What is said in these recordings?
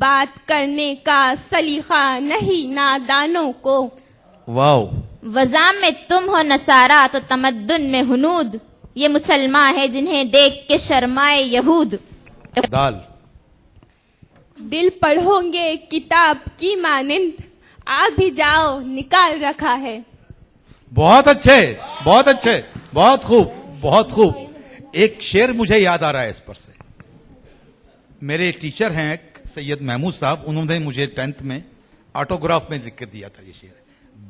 بات کرنے کا سلیقہ نہیں نادانوں کو. واو. وضع میں تم ہو نصارہ تو تمدن میں ہنود، یہ مسلمان ہے جنہیں دیکھ کے شرمائے یہود. دال. دل پڑھو گے کتاب کی مانند، آ بھی جاؤ نکال رکھا ہے. بہت اچھے، بہت اچھے، بہت خوب، بہت خوب. ایک شعر مجھے یاد آ رہا ہے اس پر سے. میرے ٹیچر ہیں سید محمود صاحب، انہوں نے مجھے 10th میں آٹوگراف میں لکھ کے دیا تھا یہ شعر.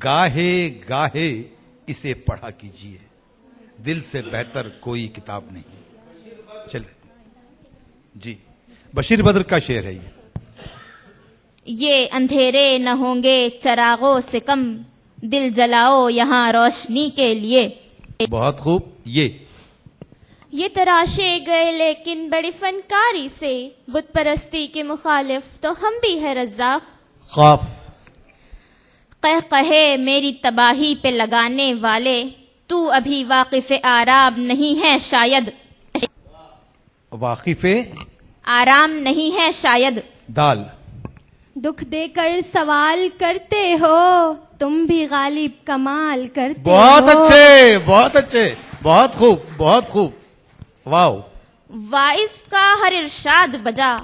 گاہے گاہے اسے پڑھا کیجئے، دل سے بہتر کوئی کتاب نہیں. چلے جی، بشیر بدر کا شعر ہے یہ اندھیرے نہ ہوں گے چراغوں سے کم، دل جلاؤ یہاں روشنی کے لیے. بہت خوب. یہ تراشے گئے لیکن بڑی فنکاری سے، بت پرستی کے مخالف تو ہم بھی ہے رزاق. قاف. قہقہے میری تباہی پہ لگانے والے، تو ابھی واقف آرام نہیں ہے شاید. واقف آرام نہیں ہے شاید. دال. دکھ دے کر سوال کرتے ہو، تم بھی غالب کمال کرتے بہت ہو. اچھے، بہت اچھے، بہت خوب، بہت خوب. واو. وائس کا ہر ارشاد بجا،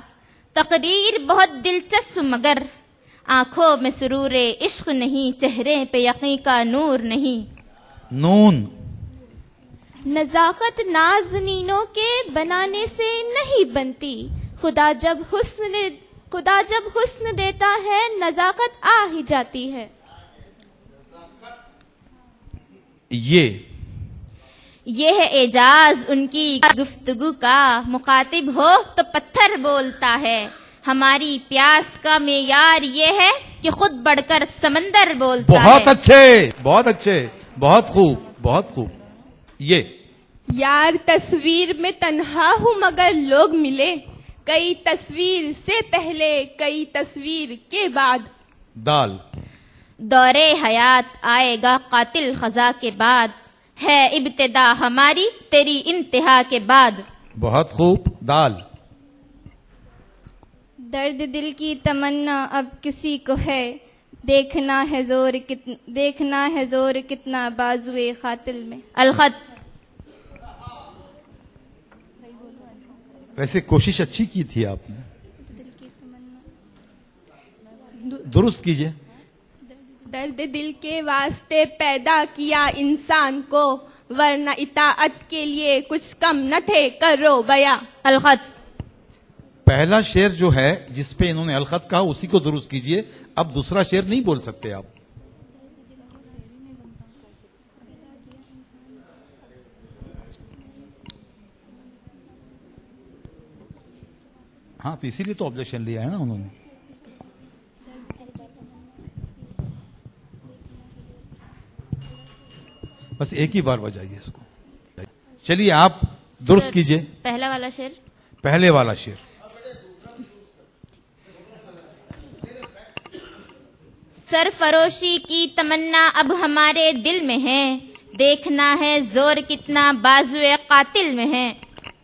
تقریر بہت دلچسپ مگر آنکھوں میں سرور عشق نہیں، چہرے پہ یقین کا نور نہیں. نون. نزاکت نازنینوں کے بنانے سے نہیں بنتی، خدا جب حسن دیتا ہے نزاکت آ ہی جاتی ہے. یہ ہے اعجاز ان کی گفتگو کا، مخاطب ہو تو پتھر بولتا ہے. ہماری پیاس کا معیار یہ ہے کہ خود بڑھ کر سمندر بولتا ہے. بہت اچھے، بہت اچھے، بہت خوب، بہت خوب. یار تصویر میں تنہا ہوں مگر لوگ ملے، کئی تصویر سے پہلے کئی تصویر کے بعد. دال. دور حیات آئے گا قاتل خزاں کے بعد، ہے ابتدا ہماری تیری انتہا کے بعد. بہت خوب. دال. درد دل کی تمنا اب کسی کو ہے، دیکھنا ہے زور کتنا بازوئے قاتل میں. الخط. ویسے کوشش اچھی کی تھی آپ نے، درست کیجئے. درد دل کے واسطے پیدا کیا انسان کو، ورنہ اطاعت کے لیے کچھ کم نہ تھے کرو بیا. الخط. پہلا شعر جو ہے جس پہ انہوں نے الخط کہا اسی کو درست کیجئے. اب دوسرا شعر نہیں بول سکتے آپ. ہاں تو اسی لیے تو آبجیکشن لیا ہے نا انہوں نے. بس ایک ہی بار بجائیے اس کو. چلیے آپ درست کیجئے. پہلا والا شعر. پہلے والا شعر. سرفروشی کی تمنا اب ہمارے دل میں ہے، دیکھنا ہے زور کتنا بازوئے قاتل میں ہے.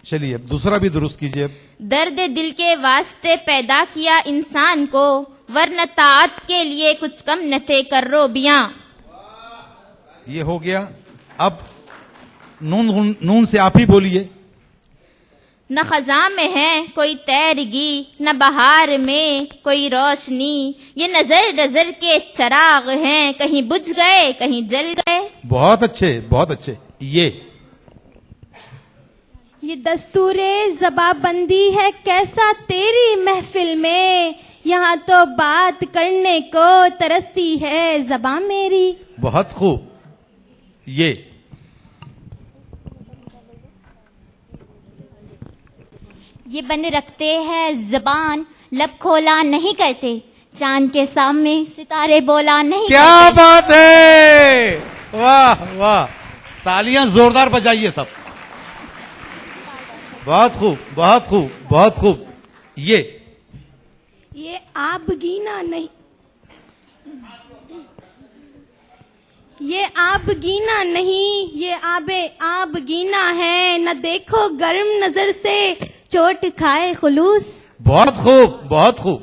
چلیے اب دوسرا بھی درست کیجئے. درد دل کے واسطے پیدا کیا انسان کو، ورنہ طاعت کے لیے کچھ کم نہ تھے کرو بیاں. یہ ہو گیا. اب نون سے آپ ہی بولیے. نہ خزاں میں ہے کوئی تیرگی، نہ بہار میں کوئی روشنی، یہ نظر کے چراغ ہیں، کہیں بجھ گئے کہیں جل گئے. بہت اچھے، بہت اچھے. یہ دستور زباں بندی ہے کیسا تیری محفل میں، یہاں تو بات کرنے کو ترستی ہے زباں میری. بہت خوب. یہ بن رکھتے ہیں زبان، لب کھولا نہیں کرتے، چاند کے سامنے ستارے بولا نہیں کیا کرتے. بات ہے. واہ واہ، تالیاں زوردار بجائیے سب. بہت خوب، بہت خوب، بہت خوب. یہ آب گینا نہیں، یہ آب گینا نہیں، یہ آب گینا ہے، نہ دیکھو گرم نظر سے چوٹ کھائے خلوص. بہت خوب، بہت خوب،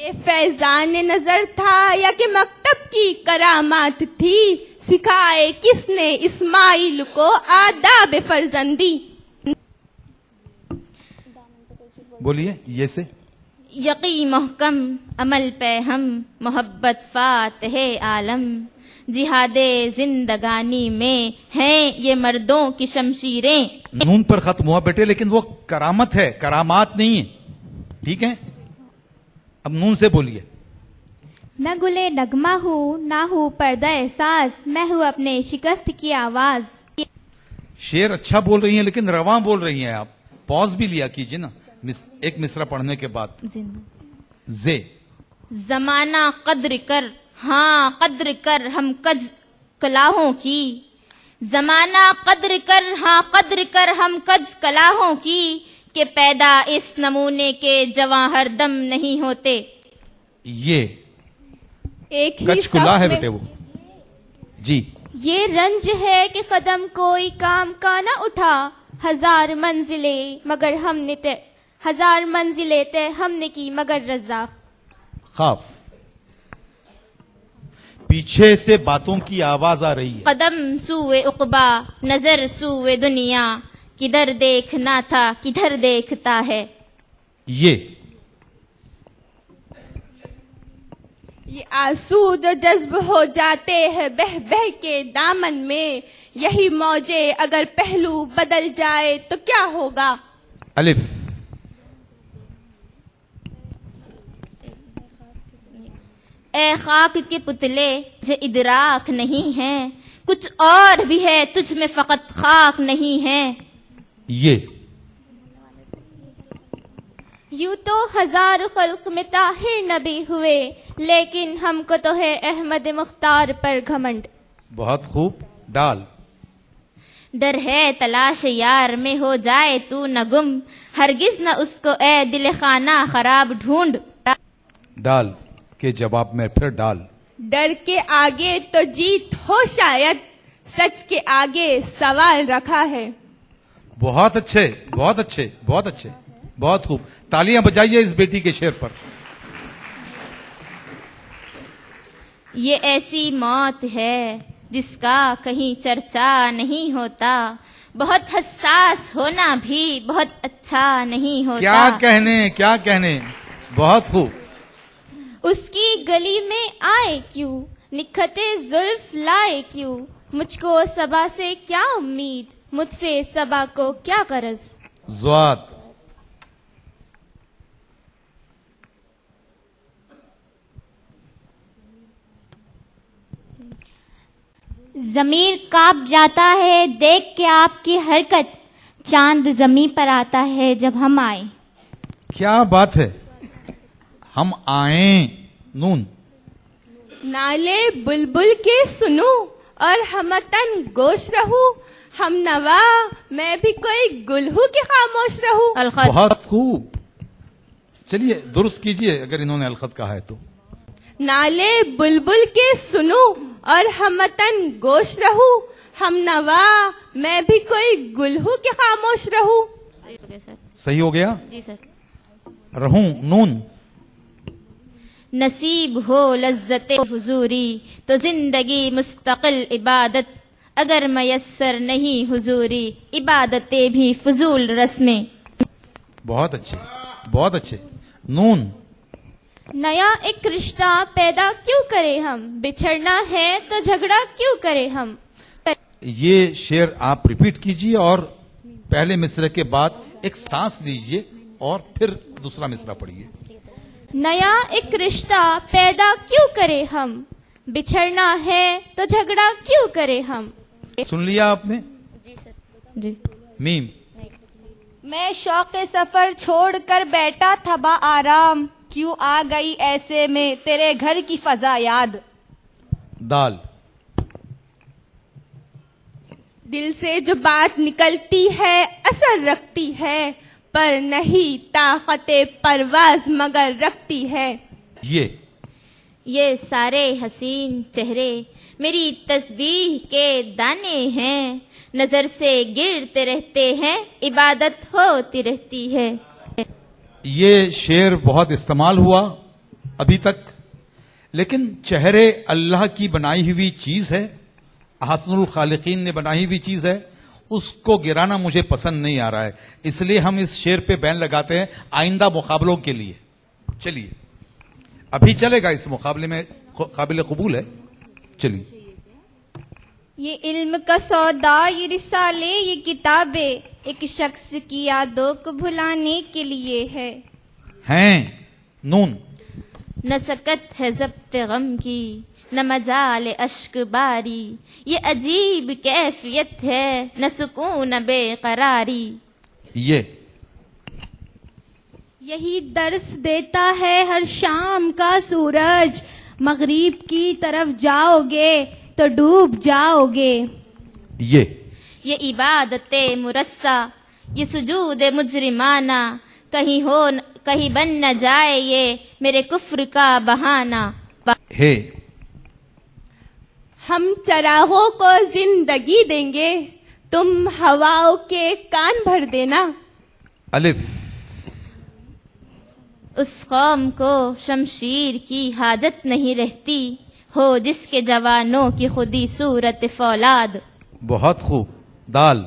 یہ فیضان نظر تھا یا کہ مکتب کی کرامات تھی، سکھائے کس نے اسماعیل کو آداب فرزندی؟ بولیے یہ سے. یقی محکم عمل پہ ہم، محبت فاتح عالم، جہاد زندگانی میں ہیں یہ مردوں کی شمشیریں. نون پر ختم ہوا بیٹے، لیکن وہ کرامت ہے، کرامات نہیں ہے. ٹھیک ہے، اب نون سے بولیے. نہ گلے نغمہ ہوں نہ ہوں پردہ احساس، میں ہوں اپنے شکست کی آواز. شعر اچھا بول رہی ہیں لیکن رواں بول رہی ہیں آپ. پوز بھی لیا کیجیے نا ایک مصرع پڑھنے کے بعد. زے. زمانہ قدر کر، ہاں قدر کر ہم کج کلاہوں کی. زمانہ قدر کر، ہاں قدر کر ہم کج کلاہوں کی، کہ پیدا اس نمونے کے جواں ہر دم نہیں ہوتے. یہ ایک ہی کچھ کلا ہے صف میں بیٹے وہ. جی. یہ رنج ہے کہ قدم کوئی کام کا نہ اٹھا، ہزار منزلیں مگر ہم نے ہزار منزلیں طے ہم نے کی مگر رزاق. خواب. پیچھے سے باتوں کی آواز آ رہی ہے. قدم سوئے عقبا، نظر سوئے دنیا، کدھر دیکھنا تھا کدھر دیکھتا ہے. یہ آنسو جو جذب ہو جاتے ہیں بہ بہ کے دامن میں، یہی موجے اگر پہلو بدل جائے تو کیا ہوگا. الف. اے خاک کے پتلے جو ادراک نہیں ہے، کچھ اور بھی ہے تجھ میں فقط خاک نہیں ہے. یہ یوں تو ہزار خلق میں طاہر نبی ہوئے، لیکن ہم کو تو ہے احمد مختار پر گھمنڈ. بہت خوب. ڈال. ڈر ہے تلاش یار میں ہو جائے تو نہ گم، ہرگز نہ اس کو اے دل خانہ خراب ڈھونڈ. ڈال کے جواب میں پھر ڈال. ڈر کے آگے تو جیت ہو شاید، سچ کے آگے سوال رکھا ہے. بہت اچھے بہت اچھے بہت اچھے، بہت خوب. تالیاں بجائیے اس بیٹی کے شعر پر. یہ ایسی موت ہے جس کا کہیں چرچا نہیں ہوتا، بہت حساس ہونا بھی بہت اچھا نہیں ہوتا. کیا کہنے کیا کہنے. بہت خوب. اس کی گلی میں آئے کیوں، نکھتے زلف لائے کیوں، مجھ کو صبا سے کیا امید، مجھ سے صبا کو کیا غرض. زواد. ضمیر کانپ جاتا ہے دیکھ کے آپ کی حرکت، چاند زمیں پر آتا ہے جب ہم آئیں. کیا بات ہے. ہم آئیں. نون. نالے بلبل کے سنوں اور ہمتن گوش رہوں، ہم نوا میں بھی کوئی گل ہوں کہ خاموش رہوں. الخط. بہت خوب. چلیے درست کیجئے اگر انہوں نے الخط کہا ہے تو. نالے بلبل کے سنوں اور ہمتن گوش رہوں، ہم نوا میں بھی کوئی گل ہوں کہ خاموش رہوں. صحیح ہو گیا. جی سر. رہوں. نون. نصیب ہو لذت حضوری تو زندگی مستقل عبادت، اگر میسر نہیں حضوری عبادتیں بھی فضول رسمیں. بہت اچھے بہت اچھے. نون. نیا ایک رشتہ پیدا کیوں کرے ہم، بچھڑنا ہے تو جھگڑا کیوں کرے ہم. یہ شعر آپ ریپیٹ کیجئے اور پہلے مصرع کے بعد ایک سانس لیجئے اور پھر دوسرا مصرع پڑھیے. نیا ایک رشتہ پیدا کیوں کرے ہم، بچھڑنا ہے تو جھگڑا کیوں کرے ہم. سن لیا آپ نے. جی. میم. میں شوق سفر چھوڑ کر بیٹھا تھا با آرام، کیوں آ گئی ایسے میں تیرے گھر کی فضا یاد. دال. دل سے جو بات نکلتی ہے اثر رکھتی ہے، پر نہیں طاقت پرواز مگر رکھتی ہے. یہ سارے حسین چہرے میری تسبیح کے دانے ہیں، نظر سے گرتے رہتے ہیں عبادت ہوتی رہتی ہے. یہ شعر بہت استعمال ہوا. ابھی تک، لیکن چہرے اللہ کی بنائی ہوئی چیز ہے، احسن الخالقین نے بنائی ہوئی چیز ہے، اس کو گرانا مجھے پسند نہیں آ رہا ہے، اس لیے ہم اس شعر پہ بین لگاتے ہیں آئندہ مقابلوں کے لیے. چلیے ابھی چلے گا، اس مقابلے میں قابل قبول ہے. چلیے. یہ علم کا سودا، یہ رسالے، یہ کتابیں ایک شخص کی یادوں کو بھلانے کے لیے ہے. ہیں نون. نہ سکت ہے ضبط غم کی، نہ مجال اشک باری، یہ عجیب کیفیت ہے، نہ سکون بے قراری. یہ یہی درس دیتا ہے ہر شام کا سورج، مغرب کی طرف جاؤ گے تو ڈوب جاؤ گے. یہ عبادت مرصع، یہ سجود مجرمانہ، کہیں بن نہ جائے یہ میرے کفر کا بہانہ. ہے ہم چراغوں کو زندگی دیں گے، تم ہواؤں کے کان بھر دینا. الف. اس قوم کو شمشیر کی حاجت نہیں رہتی، ہو جس کے جوانوں کی خودی صورت فولاد. بہت خوب. دال.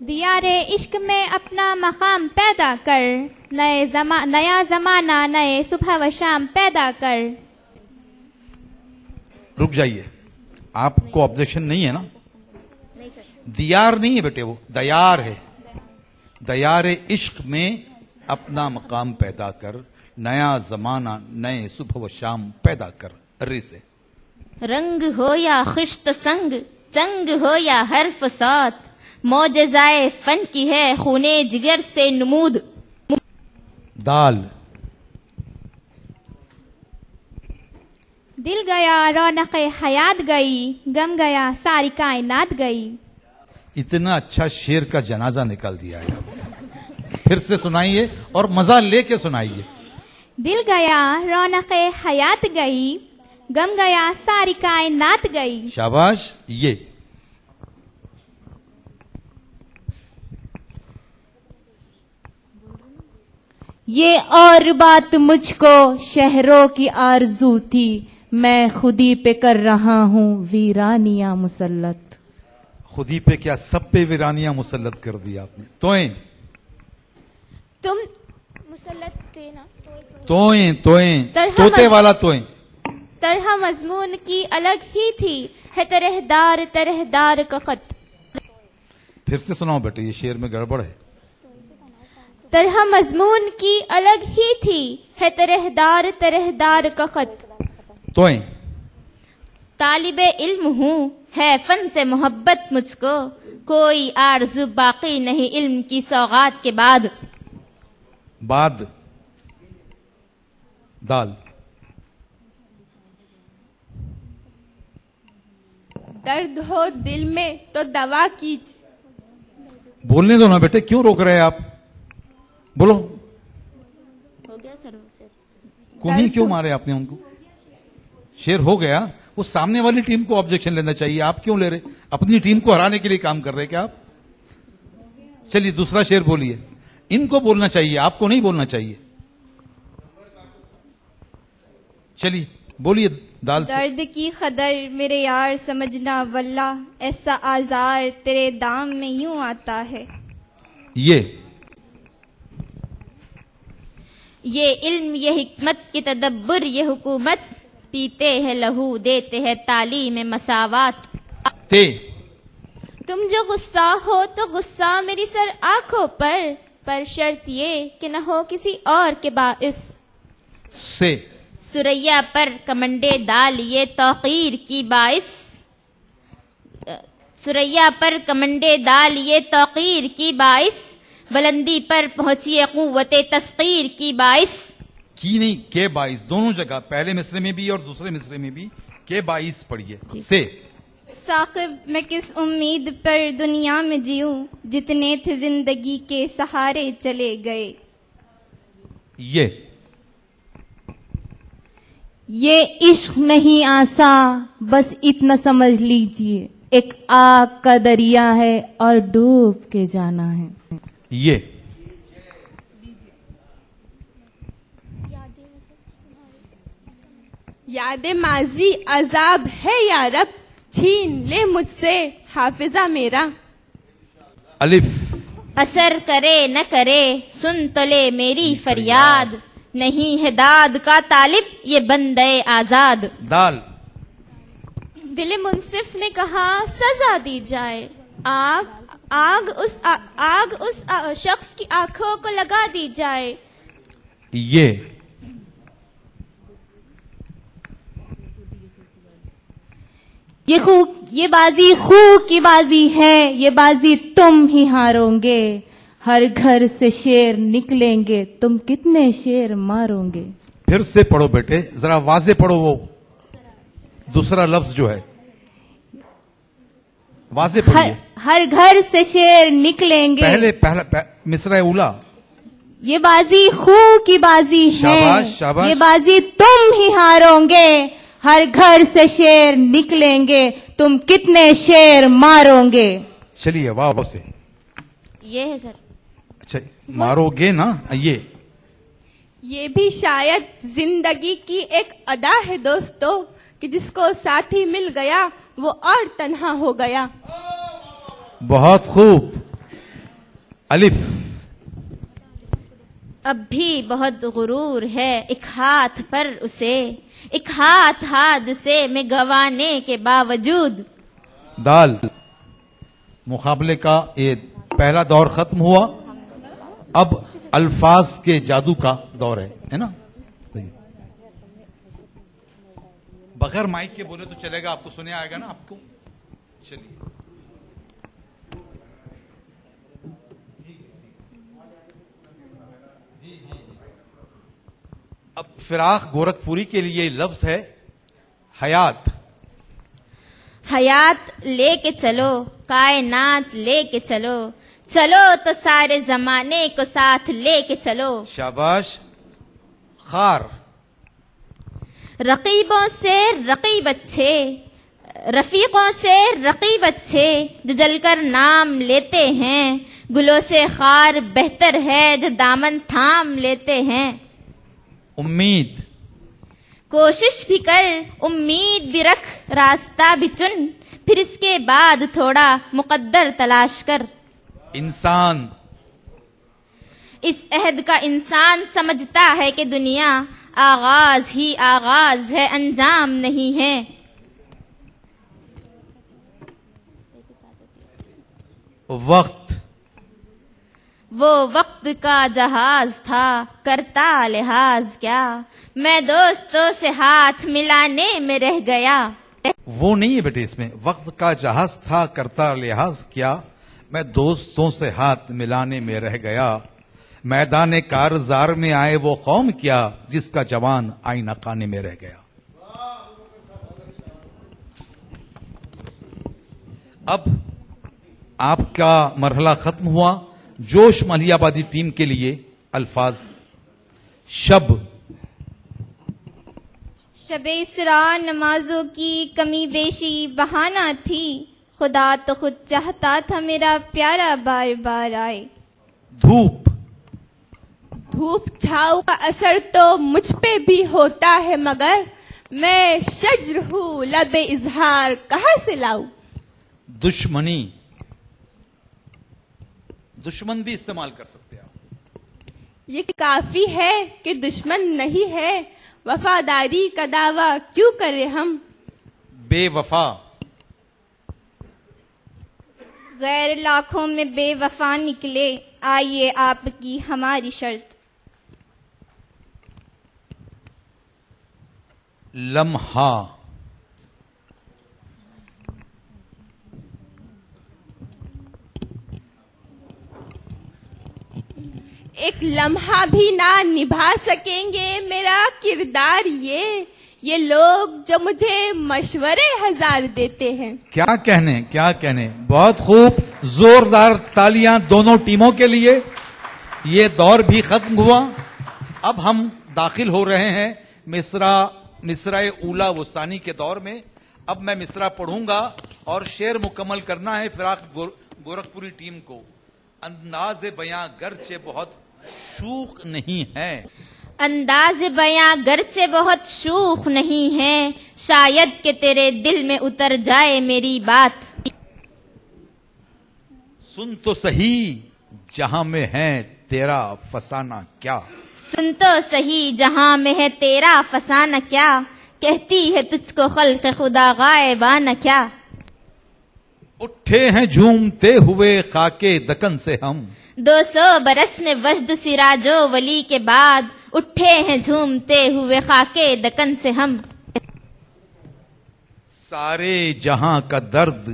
دیار عشق میں اپنا مقام پیدا کر، نیا زمانہ نئے صبح و شام پیدا کر. رک جائیے، آپ کو آبجیکشن نہیں ہے نا؟ دیار نہیں ہے بیٹے، وہ دیار ہے. دیار عشق میں اپنا مقام پیدا کر، نیا زمانہ نئے صبح و شام پیدا کر. ری سے. رنگ ہو یا خشت سنگ، جنگ ہو یا حرف صوت، معجزائے فن کی ہے خونے جگر سے نمود. دال. دل گیا رونق حیات گئی، غم گیا ساری کائنات گئی. اتنا اچھا شعر کا جنازہ نکال دیا ہے. پھر سے سنائیے اور مزہ لے کے سنائیے. دل گیا رونق حیات گئی، غم گیا ساری کائنات گئی. شاباش. یہ اور بات مجھ کو شہروں کی آرزو تھی، میں خودی پہ کر رہا ہوں ویرانیاں مسلط. خودی پہ کیا، سب پہ ویرانیاں مسلط کر دیا آپ نے. توئیں. تم مسلط تھے نا. توئیں طوطے والا توئیں. طرح مضمون کی الگ ہی تھی، ہے ترہدار کا خط. پھر سے سناؤ بیٹے، یہ شعر میں گڑبڑ ہے. طرح مضمون کی الگ ہی تھی، ہے ترہدار کا خط. توئیں. طالب علم ہوں، ہے فن سے محبت مجھ کو، کوئی آرزو باقی نہیں علم کی سوغات کے بعد. بعد. دال. درد ہو دل میں تو دوا کیج. بولنے دو نا بیٹے، کیوں روک رہے ہیں آپ؟ بولو. ہو گیا سر. کونی کیوں مارے آپ نے ان کو؟ شعر ہو گیا. وہ سامنے والی ٹیم کو آبجیکشن لینا چاہیے، آپ کیوں لے رہے؟ اپنی ٹیم کو ہرانے کے لیے کام کر رہے کیا آپ؟ چلیے دوسرا شعر بولیے. ان کو بولنا چاہیے، آپ کو نہیں بولنا چاہیے. چلیے بولیے. دال سے. درد کی قدر میرے یار سمجھنا واللہ، ایسا آزار تیرے دام میں یوں آتا ہے. یہ علم، یہ حکمت، یہ تدبر، یہ حکومت، پیتے ہیں لہو دیتے ہیں تعلیم مساوات. تم جو غصہ ہو تو غصہ میری سر آنکھوں پر شرط یہ کہ نہ ہو کسی اور کے باعث. سے. سریا پر کمنڈے دال یہ توقیر کی باعث، سریا پر کمنڈے دال یہ توقیر کی باعث، بلندی پر پہنچی قوت تسخیر کی باعث. کی نہیں، کے باعث. دونوں جگہ، پہلے مصرے میں بھی اور دوسرے مصرے میں بھی کے باعث پڑھیے. سے. ثاقب میں کس امید پر دنیا میں جیوں، جتنے تھے زندگی کے سہارے چلے گئے. یہ عشق نہیں آساں، بس اتنا سمجھ لیجئے، ایک آگ کا دریا ہے اور ڈوب کے جانا ہے. یاد ماضی عذاب ہے یا رب، چھین لے مجھ سے حافظہ میرا. الف. اثر کرے نہ کرے سن تو لے میری فریاد، نہیں ہے داد کا طالب یہ بندے آزاد. دال. دل منصف نے کہا سزا دی جائے، آگ اس شخص کی آنکھوں کو لگا دی جائے. یہ بازی خو کی بازی ہے، یہ بازی تم ہی ہارو گے. ہر گھر سے شیر نکلیں گے، تم کتنے شیر مارو گے. پھر سے پڑھو بیٹے، ذرا واضح پڑھو، وہ دوسرا لفظ جو ہے واضح پڑھیے. ہر گھر سے شیر نکلیں گے. پہلا مصرع اولا. یہ بازی خو کی بازی ہے، شاباش شاباش. یہ بازی تم ہی ہارو گے. ہر گھر سے شیر نکلیں گے، تم کتنے شیر مارو گے. چلیے واہ سے. یہ ہے سر. اچھا مارو گے نا. یہ بھی شاید زندگی کی ایک ادا ہے دوستو، کہ جس کو ساتھی مل گیا وہ اور تنہا ہو گیا. بہت خوب. الف. اب بھی بہت غرور ہے ایک ہاتھ پر اسے، ایک ہاتھ حادثے میں گوانے کے باوجود. دال. مقابلے کا یہ پہلا دور ختم ہوا، اب الفاظ کے جادو کا دور ہے نا. بغیر مائک کے بولے تو چلے گا، آپ کو سنے آئے گا نا آپ کو. چلیے اب فراق گورکھپوری کے لیے لفظ ہے حیات. حیات لے کے چلو، کائنات لے کے چلو، چلو تو سارے زمانے کو ساتھ لے کے چلو. شاباش. خار. رقیبوں سے رقیب اچھے، رفیقوں سے رقیب اچھے، جو جل کر نام لیتے ہیں. گلوں سے خار بہتر ہے جو دامن تھام لیتے ہیں. امید. کوشش بھی کر، امید بھی رکھ، راستہ بھی چن، پھر اس کے بعد تھوڑا مقدر تلاش کر. انسان. اس عہد کا انسان سمجھتا ہے کہ دنیا آغاز ہی آغاز ہے، انجام نہیں ہے. وقت. وہ وقت کا جہاز تھا کرتا لحاظ کیا، میں دوستوں سے ہاتھ ملانے میں رہ گیا. وہ نہیں ہے بیٹے، اس میں وقت کا جہاز تھا کرتا لحاظ کیا، میں دوستوں سے ہاتھ ملانے میں رہ گیا. میدان کارزار میں آئے وہ قوم کیا، جس کا جوان آئینہ خانے میں رہ گیا. اب آپ کا مرحلہ ختم ہوا. جوش ملیح آبادی ٹیم کے لیے الفاظ. شب. شب اسراء نمازوں کی کمی بیشی بہانہ تھی، خدا تو خود چاہتا تھا میرا پیارا بار بار آئے. دھوپ. دھوپ چھاؤں کا اثر تو مجھ پہ بھی ہوتا ہے، مگر میں شجر ہوں، لب اظہار کہاں سے لاؤں. دشمنی. دشمن بھی استعمال کر سکتے ہیں آپ. یہ کافی ہے کہ دشمن نہیں ہے، وفاداری کا دعویٰ کیوں کرے ہم. بے وفا. غیر لاکھوں میں بے وفا نکلے، آئیے آپ کی ہماری شرط. لمحہ. ایک لمحہ بھی نہ نبھا سکیں گے میرا کردار، یہ لوگ جو مجھے مشورے ہزار دیتے ہیں. کیا کہنے. بہت خوب. زوردار تالیاں دونوں ٹیموں کے لیے. یہ دور بھی ختم ہوا. اب ہم داخل ہو رہے ہیں مصرع اولا و ثانی کے دور میں. اب میں مصرع پڑھوں گا اور شعر مکمل کرنا ہے فراق گورکھپوری ٹیم کو. انداز بیاں گرچہ بہت شوق نہیں ہے. انداز بیاں گرچہ بہت شوخ نہیں ہے، شاید کہ تیرے دل میں اتر جائے میری بات۔ سن تو صحیح جہاں میں ہے تیرا فسانہ کیا، سن تو صحیح جہاں میں ہے تیرا فسانہ کیا، کہتی ہے تجھ کو خلق خدا غائبانہ کیا۔ اٹھے ہیں جھومتے ہوئے خاکے دکن سے ہم، 200 برس میں وجد سراج و ولی کے بعد، اٹھے ہیں جھومتے ہوئے خاکے دکن سے ہم۔ سارے جہاں کا درد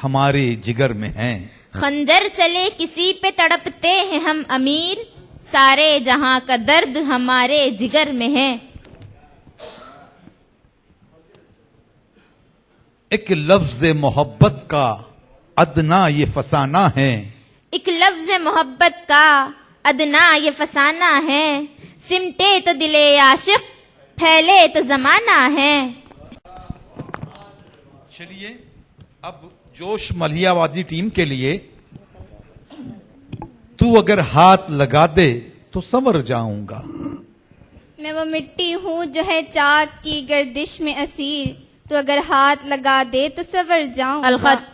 ہمارے جگر میں ہے، خنجر چلے کسی پہ تڑپتے ہیں ہم امیر، سارے جہاں کا درد ہمارے جگر میں ہے۔ ایک لفظ محبت کا ادنا یہ فسانہ ہے، ایک لفظ محبت کا ادنا یہ فسانہ ہے، سمٹے تو دل عاشق پھیلے تو زمانہ ہے۔ چلیے اب جوش ملیح آبادی ٹیم کے لیے، تو اگر ہاتھ لگا دے تو سنور جاؤں گا، میں وہ مٹی ہوں جو ہے چاک کی گردش میں اسیر، تو اگر ہاتھ لگا دے تو سنور جاؤں گا۔ الخط۔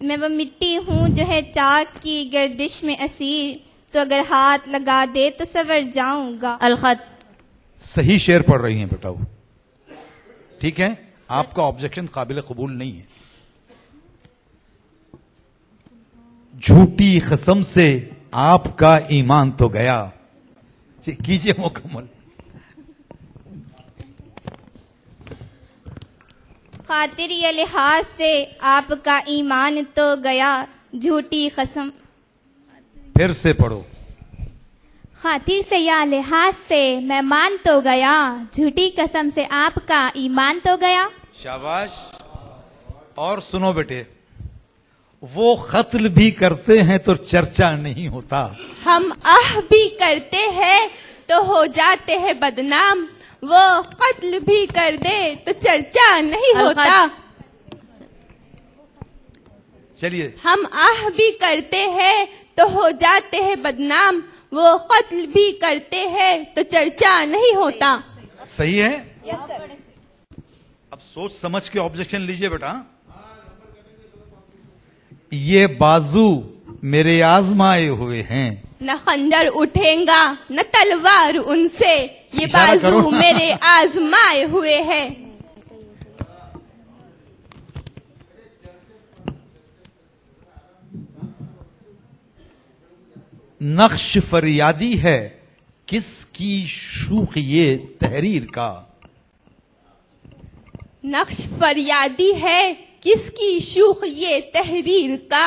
میں وہ مٹی ہوں جو ہے چاک کی گردش میں اسیر، تو اگر ہاتھ لگا دے تو سنور جاؤں گا۔ الخط۔ صحیح شعر پڑھ رہی ہیں بیٹا وہ، ٹھیک ہے، آپ کا آبجیکشن قابل قبول نہیں ہے۔ جھوٹی قسم سے آپ کا ایمان تو گیا، کیجئے مکمل۔ خاطر یہ لحاظ سے آپ کا ایمان تو گیا، جھوٹی قسم۔ پھر سے پڑھو۔ خاطر سے یا لحاظ سے میں مان تو گیا، جھوٹی قسم سے آپ کا ایمان تو گیا۔ شاباش۔ اور سنو بیٹے، وہ قتل بھی کرتے ہیں تو چرچا نہیں ہوتا، ہم آہ بھی کرتے ہیں تو ہو جاتے ہیں بدنام، وہ قتل بھی کر دے تو چرچا نہیں ہوتا۔ چلیے ہم آہ بھی کرتے ہیں تو ہو جاتے ہیں بدنام، وہ قتل بھی کرتے ہیں تو چرچا نہیں ہوتا۔ صحیح ہے۔ اب سوچ سمجھ کے آبجیکشن لیجئے بیٹا۔ یہ بازو میرے آزمائے ہوئے ہیں، نہ خنجر اٹھیں گا نہ تلوار ان سے، یہ اشارہ کرو بازو نا۔ میرے آزمائے ہوئے ہیں۔ نقش فریادی ہے کس کی شوخ یہ تحریر کا، نقش فریادی ہے کس کی شوخ یہ تحریر کا،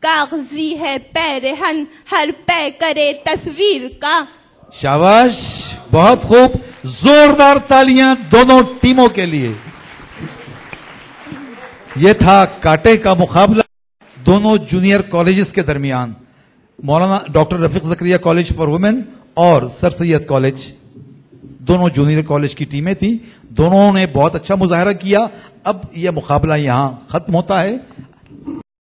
کاغذی ہے پیرہن ہر پے کرے تصویر کا۔ شاباش، بہت خوب، زوردار تالیاں دونوں ٹیموں کے لیے۔ یہ تھا کاٹے کا مقابلہ دونوں جونیئر کالجز کے درمیان، Maulana doctor Rafiq Zakaria college for women اور سر سید کالج، دونوں جونیئر کالج کی ٹیمیں تھیں، دونوں نے بہت اچھا مظاہرہ کیا۔ اب یہ مقابلہ یہاں ختم ہوتا ہے۔